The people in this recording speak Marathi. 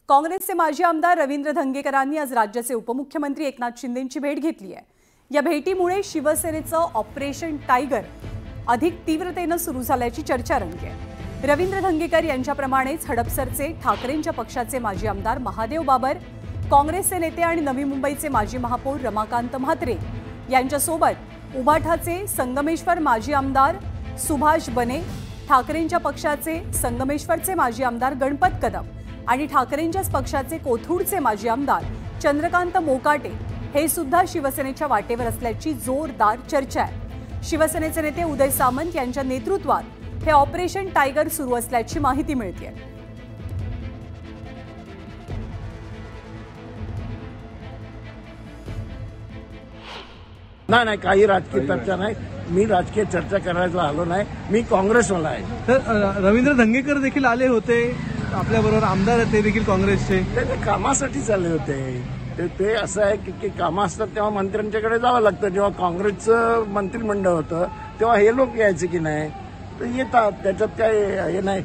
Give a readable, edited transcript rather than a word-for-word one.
काँग्रेसचे माजी आमदार रवींद्र धंगेकरांनी आज राज्याचे उपमुख्यमंत्री एकनाथ शिंदेंची भेट घेतली आहे। या भेटीमुळे शिवसेनेचं ऑपरेशन टायगर अधिक तीव्रतेने सुरू झाल्याची चर्चा रंगली आहे। रवींद्र धंगेकर यांच्याप्रमाणेच हडपसरचे ठाकरेंच्या पक्षाचे माजी आमदार महादेव बाबर, काँग्रेसचे नेते आणि नवी मुंबईचे माजी महापौर रमाकांत म्हात्रे यांच्यासोबत उबाठाचे संगमेश्वर माजी आमदार सुभाष बने, ठाकरेंच्या पक्षाचे संगमेश्वरचे माजी आमदार गणपत कदम आणि ठाकरेंच्याच पक्षाचे कोथरूडचे माजी आमदार चंद्रकांत मोकाटे हे सुद्धा शिवसेनेच्या वाटेवर असल्याची जोरदार चर्चा आहे। शिवसेनेचे नेते उदय सामंत यांच्या नेतृत्वात हे ऑपरेशन टायगर सुरू असल्याची माहिती मिळते। नाही, काही राजकीय चर्चा नाही। मी राजकीय चर्चा करायला आलो नाही, मी काँग्रेसवाला आहे। तर रवींद्र धंगेकर देखील आले होते आपल्याबरोबर, आमदार ते देखील काँग्रेसचे, ते कामासाठी चालले होते। ते असं आहे की कामं असतात तेव्हा मंत्र्यांच्याकडे जावं लागतं। जेव्हा काँग्रेसचं मंत्रिमंडळ होतं तेव्हा हे लोक यायचे की नाही, तर येतात, त्याच्यात काय हे नाही।